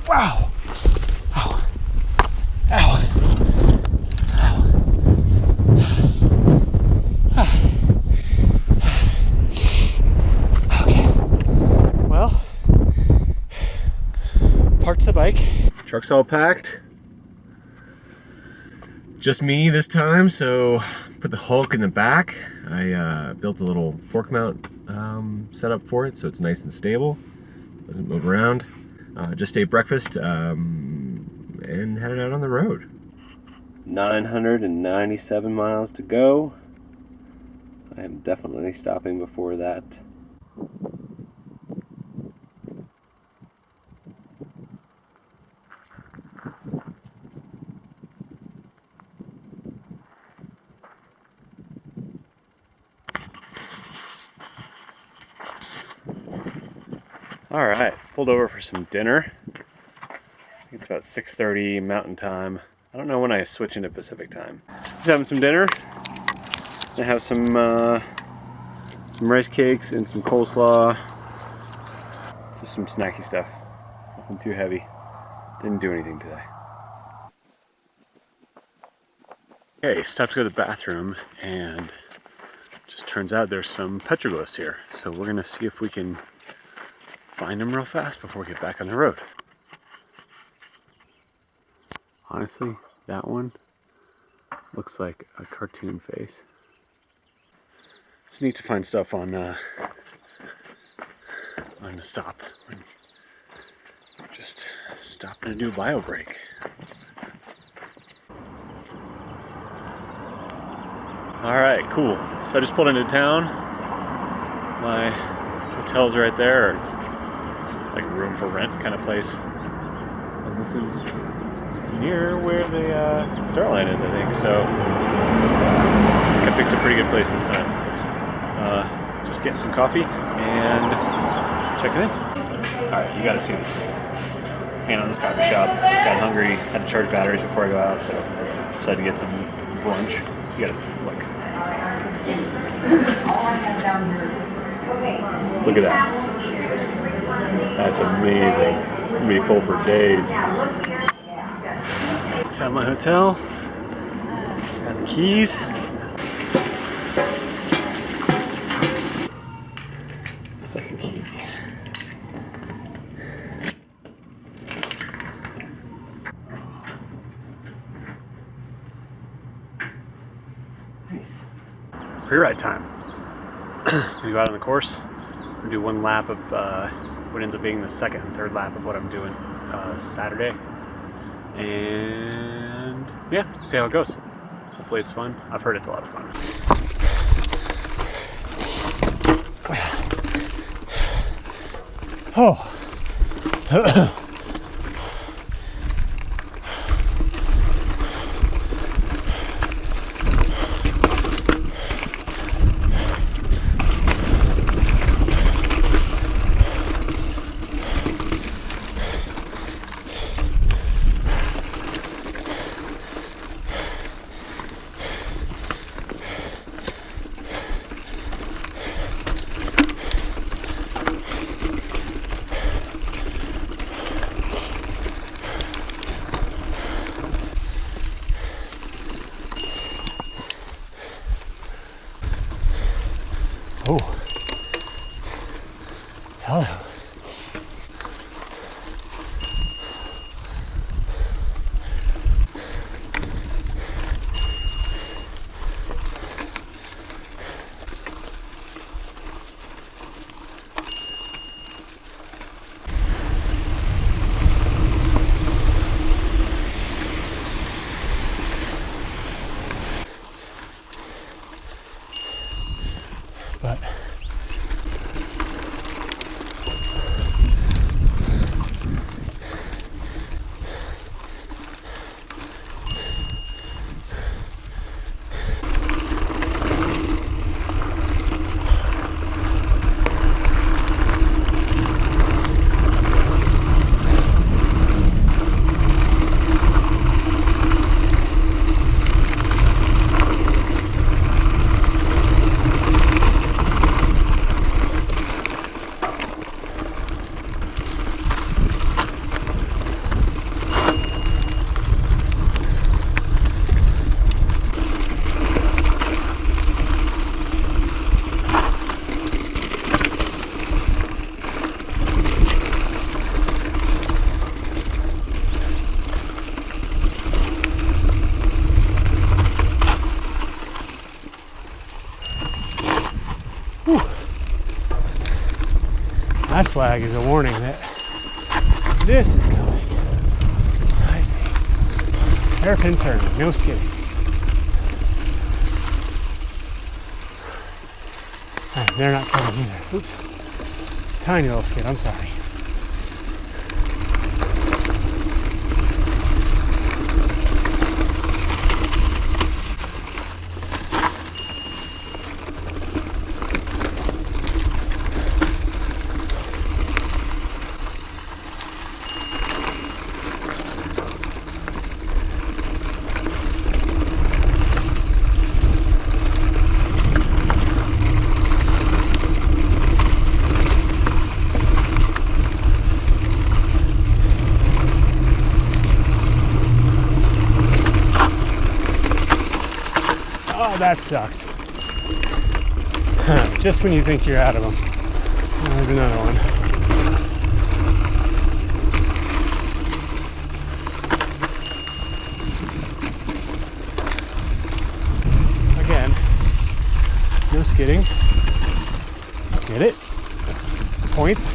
Wow. Ow. Ow. Ow. Okay. Well, parked the bike. Truck's all packed. Just me this time, so put the Hulk in the back. I built a little fork mount setup for it, so it's nice and stable. Doesn't move around. Just ate breakfast and headed out on the road. 997 miles to go. I am definitely stopping before that. All right, pulled over for some dinner. I think it's about 6:30 Mountain Time. I don't know when I switch into Pacific Time. Just having some dinner. I have some rice cakes and some coleslaw. Just some snacky stuff. Nothing too heavy. Didn't do anything today. Okay, stopped to go to the bathroom, and just turns out there's some petroglyphs here. So we're gonna see if we can find them real fast before we get back on the road. Honestly, that one looks like a cartoon face. It's neat to find stuff on a stop. Just stopping to do a bio break. All right, cool. So I just pulled into town. My hotel's right there. It's like a room for rent kind of place. And this is near where the start line is, I think. So I picked a pretty good place this time. Just getting some coffee and checking in. All right, you got to see this thing. Hanging on this coffee shop. Got hungry. Had to charge batteries before I go out, so decided to get some brunch. You got to look. Look at that. That's amazing. I'm gonna be full for days. Found my hotel. Got the keys. Second key. Nice. Pre-ride time. Gonna go out on the course and do one lap of what ends up being the second and third lap of what I'm doing Saturday, and yeah, see how it goes. Hopefully it's fun. I've heard it's a lot of fun. Oh. That flag is a warning that this is coming. I see. Hairpin turn, no skidding. They're not coming either. Oops. Tiny little skid, I'm sorry. That sucks. Just when you think you're out of them. There's another one. Again, no skidding. Get it? Points.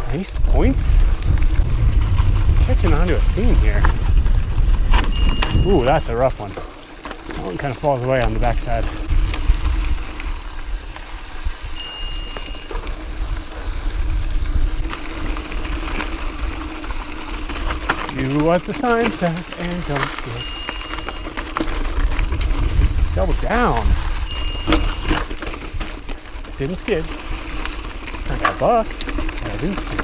Nice points. Catching on to a theme here. Ooh, that's a rough one. That one kind of falls away on the backside. Do what the sign says and don't skid. Double down. Didn't skid. I got bucked, but I didn't skid.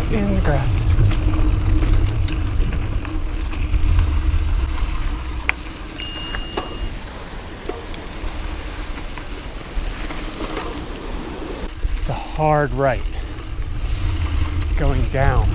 In the grass. It's a hard right going down.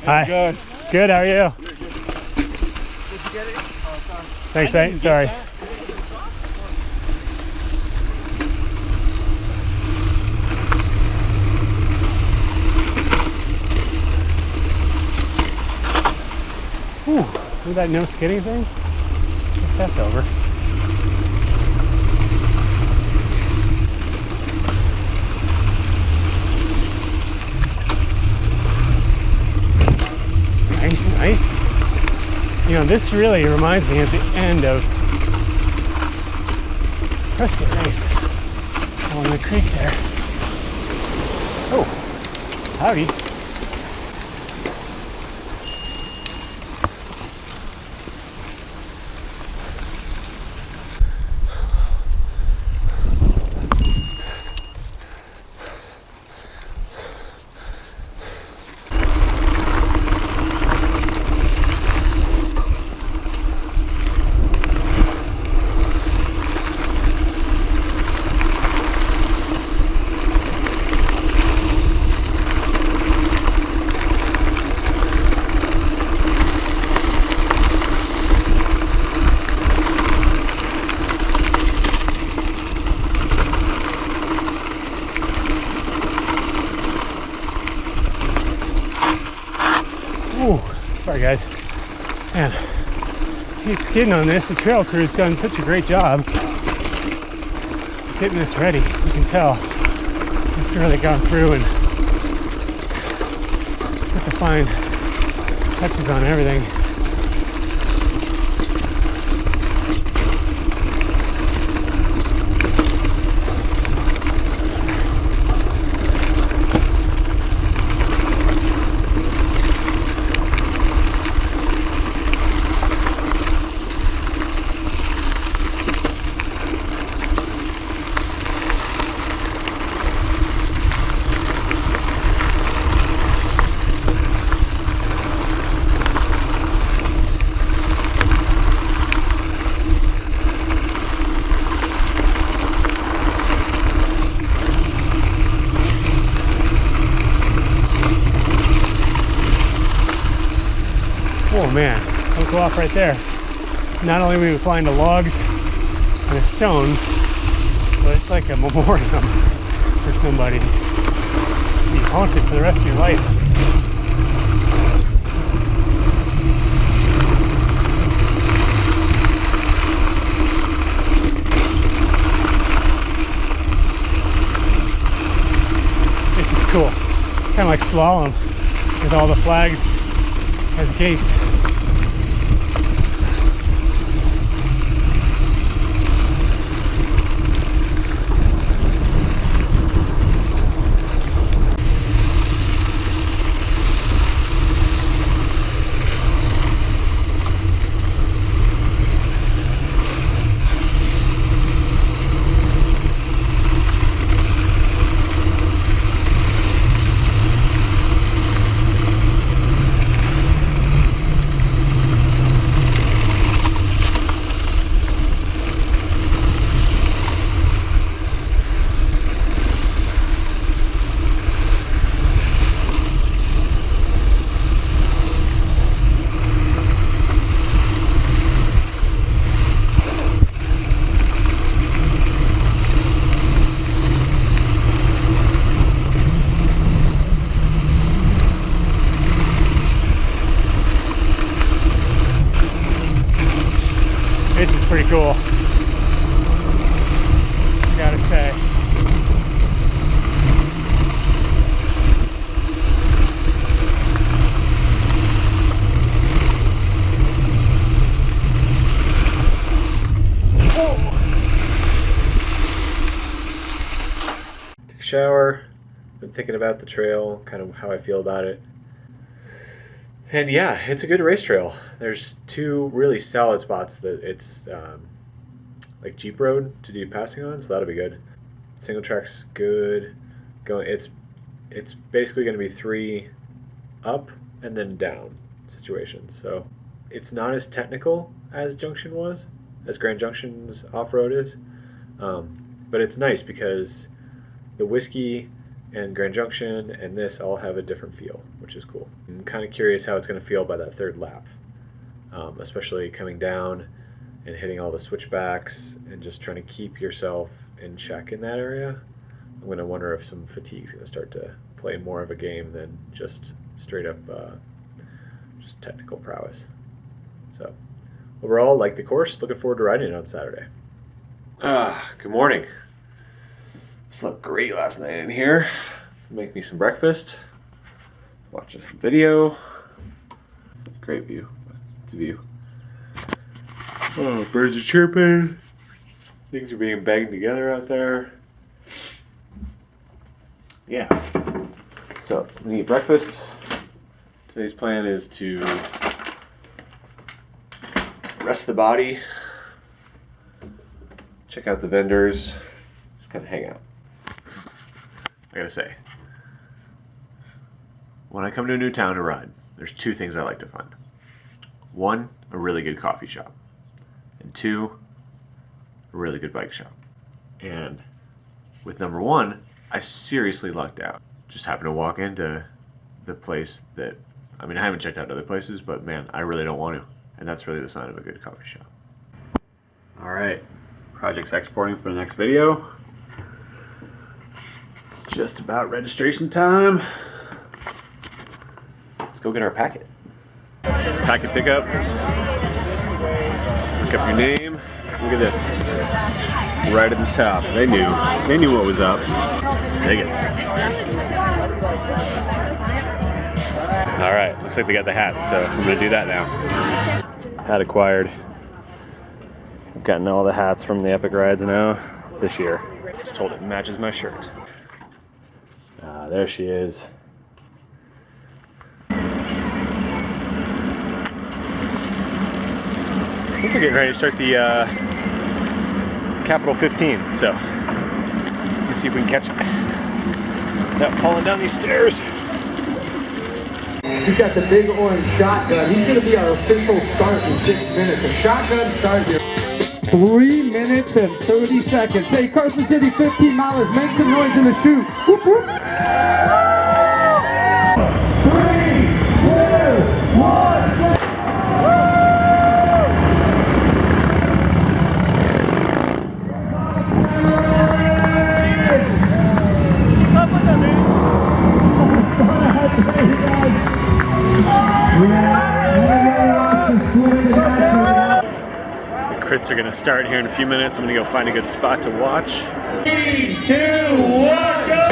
Hi. Good. Good, how are you? Did you get it? Oh, sorry. Thanks, mate. Sorry. Whew. Look at that no skidding thing. I guess that's over. Nice, nice. You know, this really reminds me of the end of Prescott Race. Going in the creek there. Oh, howdy. Ooh, sorry guys. Man, I hate skidding on this. The trail crew's done such a great job getting this ready. You can tell they've really gone through and put the fine touches on everything. Oh man, don't go off right there. Not only will we find the logs and a stone, but it's like a memoriam for somebody. You'll be haunted for the rest of your life. This is cool. It's kind of like slalom with all the flags as gates. This is pretty cool, I gotta say. Took a shower, been thinking about the trail, kind of how I feel about it. And yeah, it's a good race trail. There's two really solid spots that it's like Jeep road to do passing on, so that'll be good. Single track's good. It's basically going to be 3 up and then down situations. So it's not as technical as Junction was, as Grand Junction's off-road is, but it's nice because the Whiskey and Grand Junction and this all have a different feel, which is cool. I'm kind of curious how it's going to feel by that 3rd lap, especially coming down and hitting all the switchbacks and just trying to keep yourself in check in that area. I'm going to wonder if some fatigue's going to start to play more of a game than just straight up just technical prowess. So overall, like the course, looking forward to riding it on Saturday. Good morning. Slept great last night in here. Make me some breakfast. Watch a video. Great view. It's a view. Oh, birds are chirping. Things are being banged together out there. yeah. So, I'm gonna eat breakfast. Today's plan is to rest the body, check out the vendors, just kind of hang out. I gotta say, when I come to a new town to ride, there's two things I like to find. One, a really good coffee shop. And two, a really good bike shop. And with number one, I seriously lucked out. Just happened to walk into the place that, I mean, I haven't checked out other places, but man, I really don't want to. And that's really the sign of a good coffee shop. All right, project's exporting for the next video. It's just about registration time. Let's go get our packet. Packet pickup. Look up your name. Look at this. Right at the top. They knew what was up. Take it. All right, looks like they got the hats, so I'm gonna do that now. Hat acquired. I've gotten all the hats from the Epic Rides now this year. Just told it matches my shirt. There she is. I think we're getting ready to start the Capital 15, so let's see if we can catch it without falling down these stairs. He's got the big orange shotgun. He's going to be our official start in 6 minutes. A shotgun start here. 3 minutes and 30 seconds. Hey, Carson City, 15 miles. Make some noise in the chute. Whoop, whoop. 3, 2, 1. The crits are going to start here in a few minutes. I'm going to go find a good spot to watch. 3, 2, 1, go!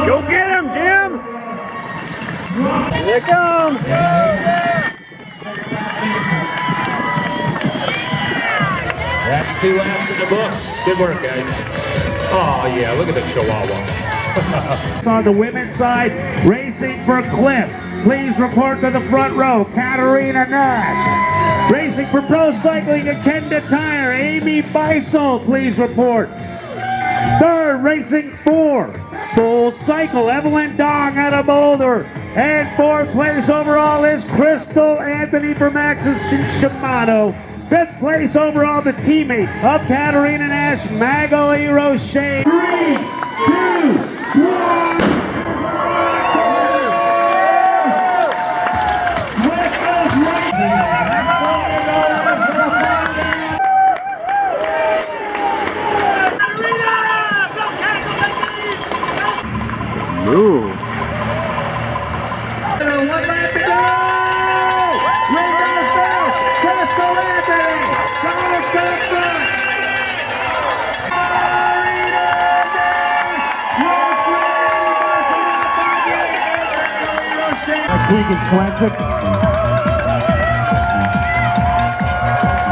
Go get him, Jim! Here they come! That's 2 laps in the books. Good work, guys. Oh, yeah, look at the Chihuahua. On the women's side, racing for Cliff. Please report to the front row, Katarina Nash. Racing for Pro Cycling and Kenda Tire, Amy Beisel, please report. Third, racing for Full Cycle, Evelyn Dong out of Boulder. And fourth place overall is Crystal Anthony from Maxis Shimano. Fifth place overall, the teammate of Katarina Nash, Magali Roche. 3, 2, 1. Move. 1 lap to go! Ray Russell, Crystal Anthony, Thomas Guthrie. Keegan Swenson.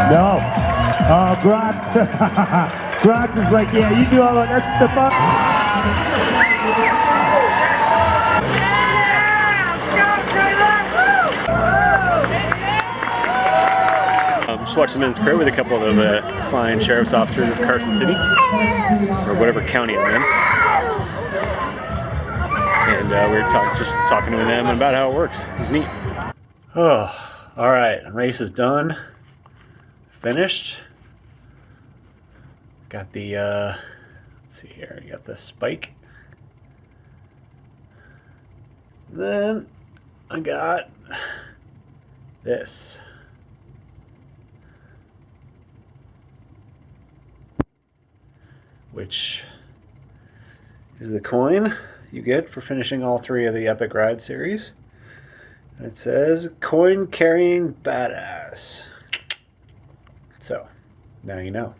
No. Oh, Gratz. Gratz is like, yeah, you do all that. That's the fun. Just watched the men's crit with a couple of the fine sheriff's officers of Carson City, or whatever county I'm in. And we were just talking to them about how it works. It was neat. Oh, all right, race is done. Finished. Got the, let's see here, I got the spike. Then I got this. Which is the coin you get for finishing all 3 of the Epic Ride series. And it says, coin carrying badass. So, now you know.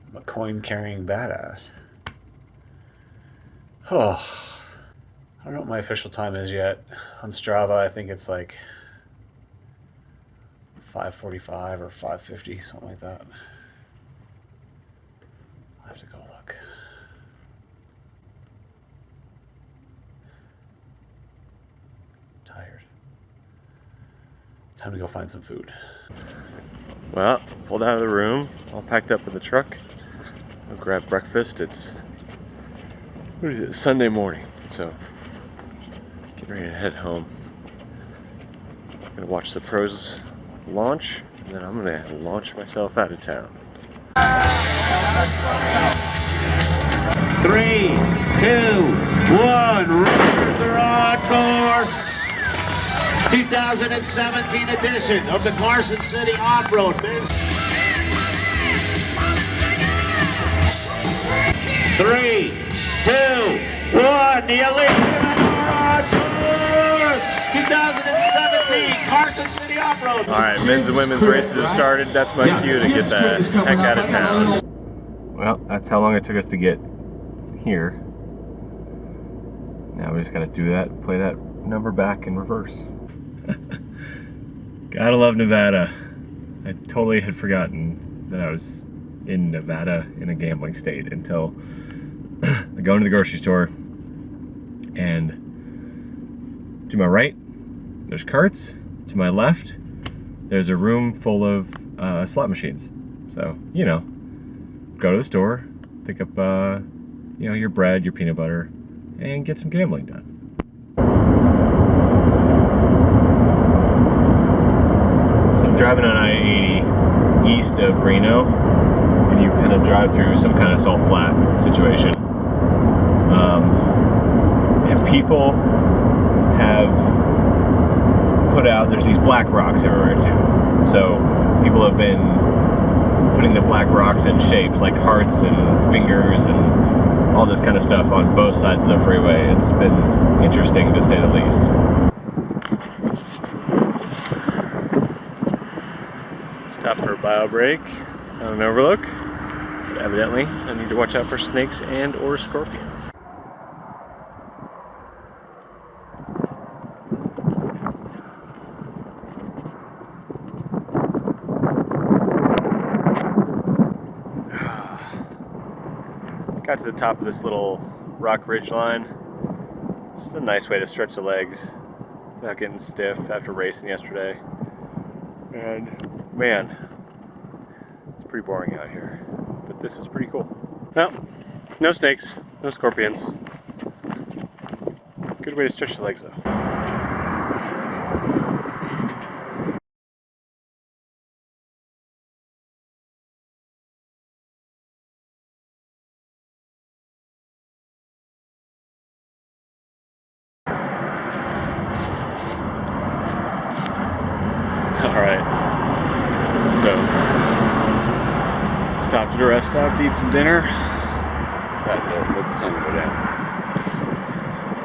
I'm a coin carrying badass. Oh, I don't know what my official time is yet. On Strava, I think it's like 5:45 or 5:50, something like that. I'll have to go look. Tired. Time to go find some food. Well, pulled out of the room, all packed up in the truck. I'll grab breakfast. It's, what is it, Sunday morning, so getting ready to head home. I'm gonna watch the pros launch, and then I'm gonna launch myself out of town. 3, 2, 1. Racers are on course. 2017 edition of the Carson City Off-Road. 3, 2, 1. The elite on course. 2017 Carson City Off-Road. All right, men's and women's races have started. That's my cue to get the heck out of town. Well, that's how long it took us to get here. Now we just gotta do that and play that number back in reverse. Gotta love Nevada. I totally had forgotten that I was in Nevada in a gambling state until I go into the grocery store, and to my right there's carts, to my left there's a room full of slot machines. So, you know, go to the store, pick up you know, your bread, your peanut butter, and get some gambling done. So I'm driving on I-80 east of Reno, and you kind of drive through some kind of salt flat situation. And people have put out, there's these black rocks everywhere too. So people have been putting the black rocks in shapes like hearts and fingers and all this kind of stuff on both sides of the freeway. It's been interesting to say the least. Stop for a bio break on an overlook. But evidently, I need to watch out for snakes and or scorpions. Got to the top of this little rock ridge line. Just a nice way to stretch the legs without getting stiff after racing yesterday. And man, it's pretty boring out here, but this was pretty cool. Well, no snakes, no scorpions. Good way to stretch the legs though. Alright, so stopped at a rest stop to eat some dinner. Decided to let the sun go down.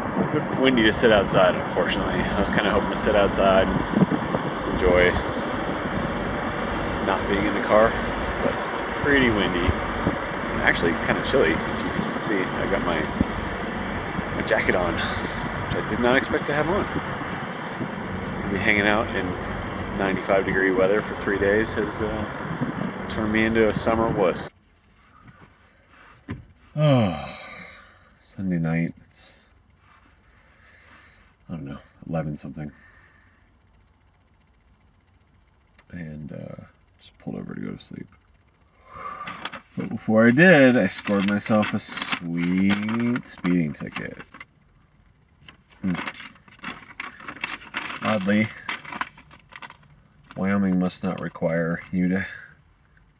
It's a bit windy to sit outside, unfortunately. I was kind of hoping to sit outside and enjoy not being in the car, but it's pretty windy. And actually kind of chilly, as you can see. I got my jacket on, which I did not expect to have on. I'll be hanging out in 95-degree weather for 3 days has turned me into a summer wuss. Oh, Sunday night, it's, I don't know, 11 something. And just pulled over to go to sleep. But before I did, I scored myself a sweet speeding ticket. Oddly, Wyoming must not require you to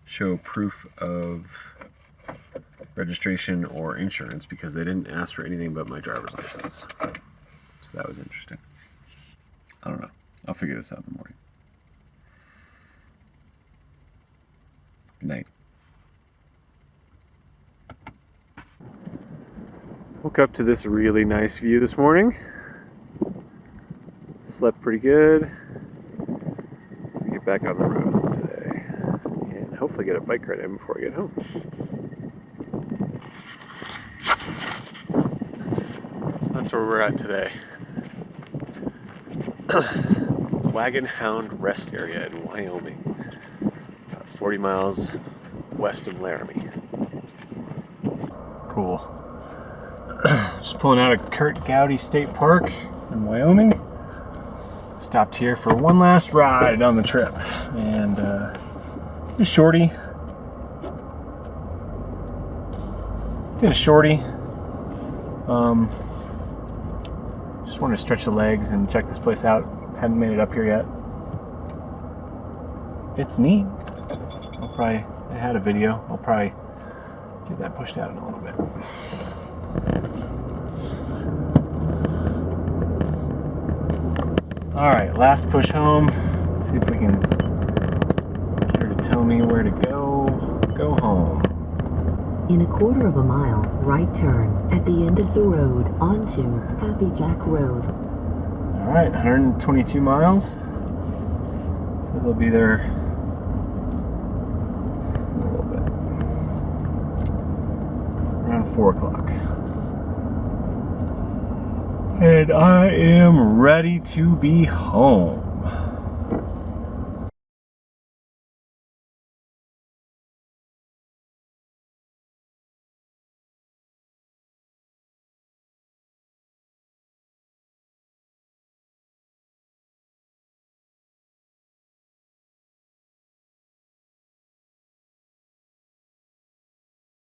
show proof of registration or insurance because they didn't ask for anything but my driver's license. So that was interesting. I don't know. I'll figure this out in the morning. Good night. Woke up to this really nice view this morning. Slept pretty good. Get back on the road today and hopefully get a bike ride in before I get home. that's where we're at today. Wagon Hound Rest Area in Wyoming, about 40 miles west of Laramie. Cool. Just pulling out of Kurt Gowdy State Park in Wyoming. Stopped here for one last ride on the trip, and a shorty. Did a shorty. Just wanted to stretch the legs and check this place out. Hadn't made it up here yet. It's neat. I had a video. I'll probably get that pushed out in a little bit. Alright, last push home. Let's see if we can get her to tell me where to go. Go home. In a quarter of a mile, right turn at the end of the road onto Happy Jack Road. Alright, 122 miles. So they'll be there in a little bit. Around 4 o'clock. And I am ready to be home.